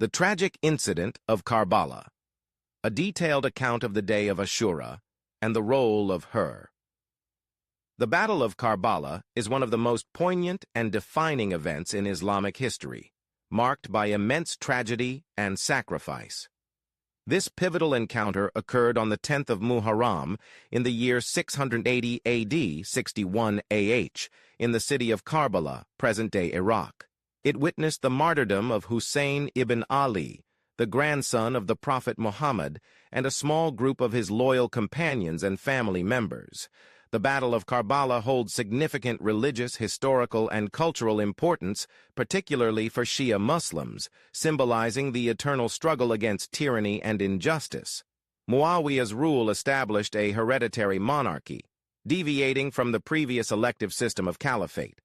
The tragic incident of Karbala, a detailed account of the day of Ashura and the role of Hur. The Battle of Karbala is one of the most poignant and defining events in Islamic history, marked by immense tragedy and sacrifice. This pivotal encounter occurred on the 10th of Muharram in the year 680 AD, 61 AH, in the city of Karbala, present-day Iraq. It witnessed the martyrdom of Husayn ibn Ali, the grandson of the Prophet Muhammad, and a small group of his loyal companions and family members. The Battle of Karbala holds significant religious, historical, and cultural importance, particularly for Shia Muslims, symbolizing the eternal struggle against tyranny and injustice. Muawiyah's rule established a hereditary monarchy, deviating from the previous elective system of caliphate.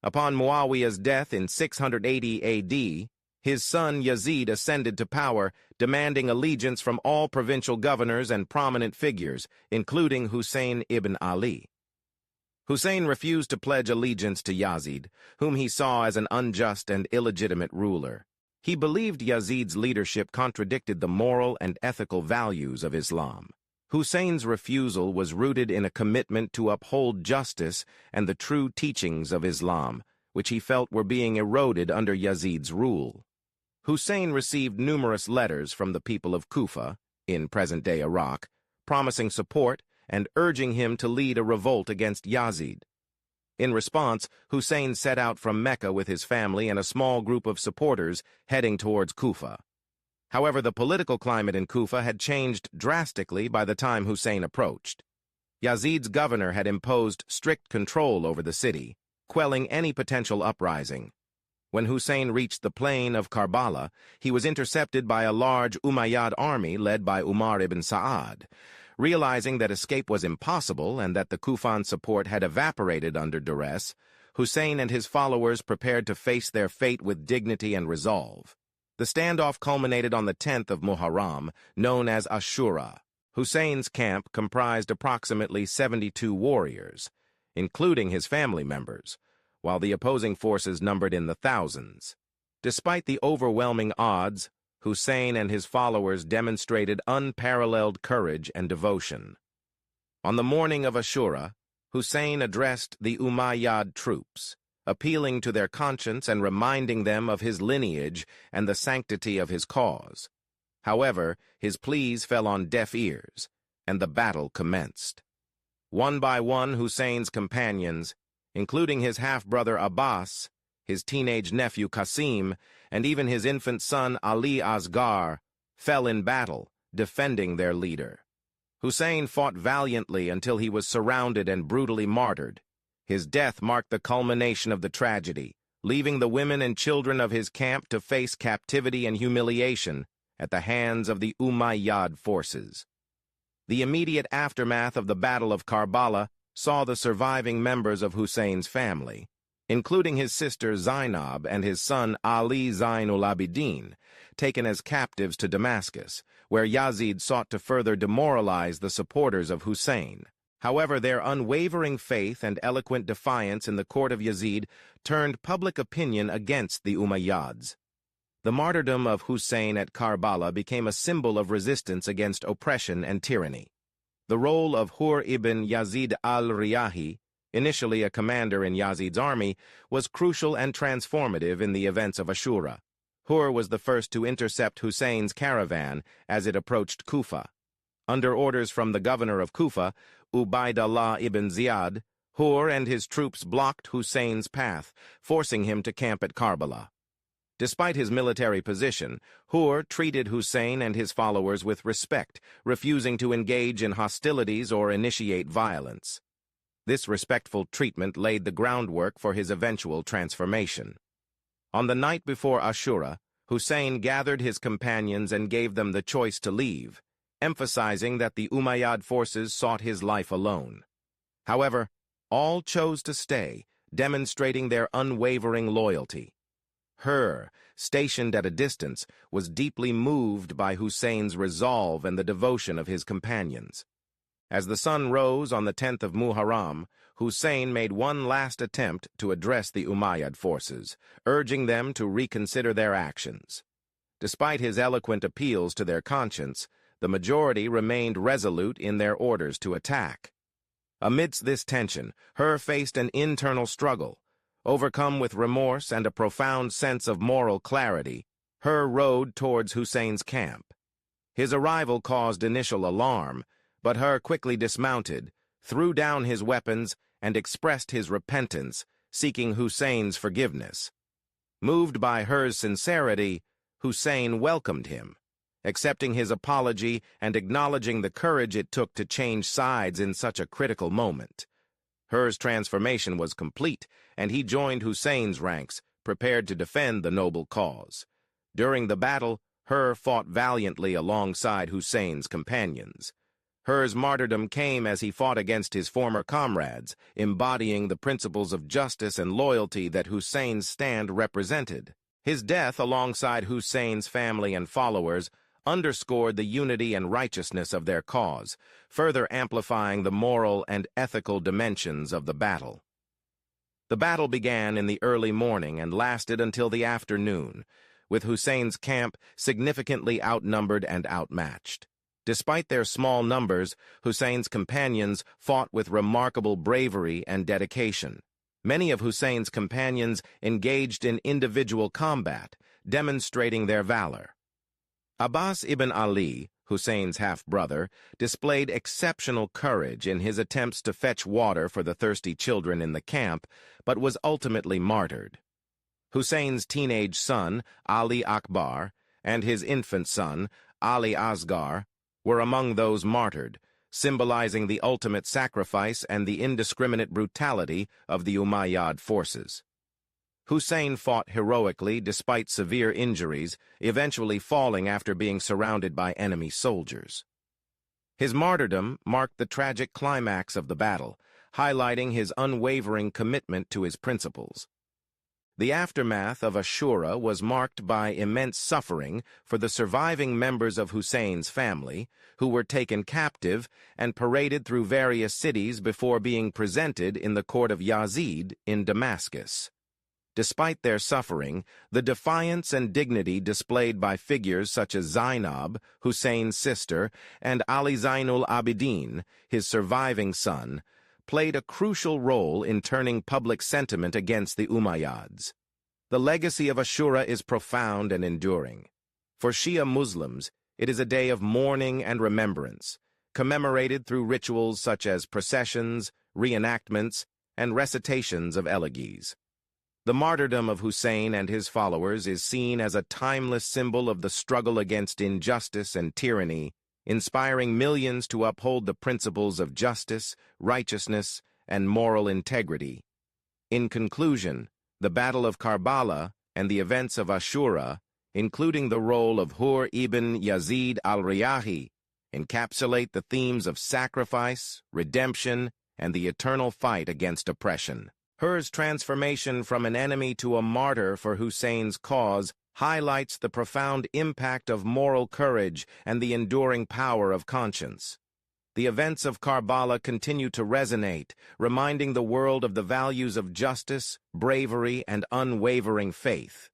Upon Muawiyah's death in 680 AD, his son Yazid ascended to power, demanding allegiance from all provincial governors and prominent figures, including Husayn ibn Ali. Husayn refused to pledge allegiance to Yazid, whom he saw as an unjust and illegitimate ruler. He believed Yazid's leadership contradicted the moral and ethical values of Islam. Husayn's refusal was rooted in a commitment to uphold justice and the true teachings of Islam, which he felt were being eroded under Yazid's rule. Husayn received numerous letters from the people of Kufa, in present-day Iraq, promising support and urging him to lead a revolt against Yazid. In response, Husayn set out from Mecca with his family and a small group of supporters heading towards Kufa. However, the political climate in Kufa had changed drastically by the time Husayn approached. Yazid's governor had imposed strict control over the city, quelling any potential uprising. When Husayn reached the plain of Karbala, he was intercepted by a large Umayyad army led by Umar ibn Sa'ad. Realizing that escape was impossible and that the Kufan support had evaporated under duress, Husayn and his followers prepared to face their fate with dignity and resolve. The standoff culminated on the 10th of Muharram, known as Ashura. Husayn's camp comprised approximately 72 warriors, including his family members, while the opposing forces numbered in the thousands. Despite the overwhelming odds, Husayn and his followers demonstrated unparalleled courage and devotion. On the morning of Ashura, Husayn addressed the Umayyad troops, appealing to their conscience and reminding them of his lineage and the sanctity of his cause. However, his pleas fell on deaf ears, and the battle commenced. One by one, Husayn's companions, including his half-brother Abbas, his teenage nephew Qasim, and even his infant son Ali Asghar, fell in battle, defending their leader. Husayn fought valiantly until he was surrounded and brutally martyred. His death marked the culmination of the tragedy, leaving the women and children of his camp to face captivity and humiliation at the hands of the Umayyad forces. The immediate aftermath of the Battle of Karbala saw the surviving members of Husayn's family, including his sister Zainab and his son Ali Zainul Abidin, taken as captives to Damascus, where Yazid sought to further demoralize the supporters of Husayn. However, their unwavering faith and eloquent defiance in the court of Yazid turned public opinion against the Umayyads. The martyrdom of Husayn at Karbala became a symbol of resistance against oppression and tyranny. The role of Hur ibn Yazid al-Riyahi, initially a commander in Yazid's army, was crucial and transformative in the events of Ashura. Hur was the first to intercept Husayn's caravan as it approached Kufa. Under orders from the governor of Kufa, Ubaydullah ibn Ziyad, Hur and his troops blocked Husayn's path, forcing him to camp at Karbala. Despite his military position, Hur treated Husayn and his followers with respect, refusing to engage in hostilities or initiate violence. This respectful treatment laid the groundwork for his eventual transformation. On the night before Ashura, Husayn gathered his companions and gave them the choice to leave, emphasizing that the Umayyad forces sought his life alone. However, all chose to stay, demonstrating their unwavering loyalty. Hur, stationed at a distance, was deeply moved by Husayn's resolve and the devotion of his companions. As the sun rose on the 10th of Muharram, Husayn made one last attempt to address the Umayyad forces, urging them to reconsider their actions. Despite his eloquent appeals to their conscience, the majority remained resolute in their orders to attack. Amidst this tension, Hur faced an internal struggle. Overcome with remorse and a profound sense of moral clarity, Hur rode towards Husayn's camp. His arrival caused initial alarm, but Hur quickly dismounted, threw down his weapons, and expressed his repentance, seeking Husayn's forgiveness. Moved by Hur's sincerity, Husayn welcomed him, accepting his apology and acknowledging the courage it took to change sides in such a critical moment. Hur's transformation was complete, and he joined Husayn's ranks, prepared to defend the noble cause. During the battle, Hur fought valiantly alongside Husayn's companions. Hur's martyrdom came as he fought against his former comrades, embodying the principles of justice and loyalty that Husayn's stand represented. His death alongside Husayn's family and followers underscored the unity and righteousness of their cause, further amplifying the moral and ethical dimensions of the battle. The battle began in the early morning and lasted until the afternoon, with Husayn's camp significantly outnumbered and outmatched. Despite their small numbers, Husayn's companions fought with remarkable bravery and dedication. Many of Husayn's companions engaged in individual combat, demonstrating their valor. Abbas ibn Ali, Husayn's half-brother, displayed exceptional courage in his attempts to fetch water for the thirsty children in the camp, but was ultimately martyred. Husayn's teenage son, Ali Akbar, and his infant son, Ali Asghar, were among those martyred, symbolizing the ultimate sacrifice and the indiscriminate brutality of the Umayyad forces. Husayn fought heroically despite severe injuries, eventually falling after being surrounded by enemy soldiers. His martyrdom marked the tragic climax of the battle, highlighting his unwavering commitment to his principles. The aftermath of Ashura was marked by immense suffering for the surviving members of Husayn's family, who were taken captive and paraded through various cities before being presented in the court of Yazid in Damascus. Despite their suffering, the defiance and dignity displayed by figures such as Zainab, Husayn's sister, and Ali Zainul Abidin, his surviving son, played a crucial role in turning public sentiment against the Umayyads. The legacy of Ashura is profound and enduring. For Shia Muslims, it is a day of mourning and remembrance, commemorated through rituals such as processions, reenactments, and recitations of elegies. The martyrdom of Husayn and his followers is seen as a timeless symbol of the struggle against injustice and tyranny, inspiring millions to uphold the principles of justice, righteousness, and moral integrity. In conclusion, the Battle of Karbala and the events of Ashura, including the role of Hur ibn Yazid al-Riyahi, encapsulate the themes of sacrifice, redemption, and the eternal fight against oppression. Hur's transformation from an enemy to a martyr for Husayn's cause highlights the profound impact of moral courage and the enduring power of conscience. The events of Karbala continue to resonate, reminding the world of the values of justice, bravery, and unwavering faith.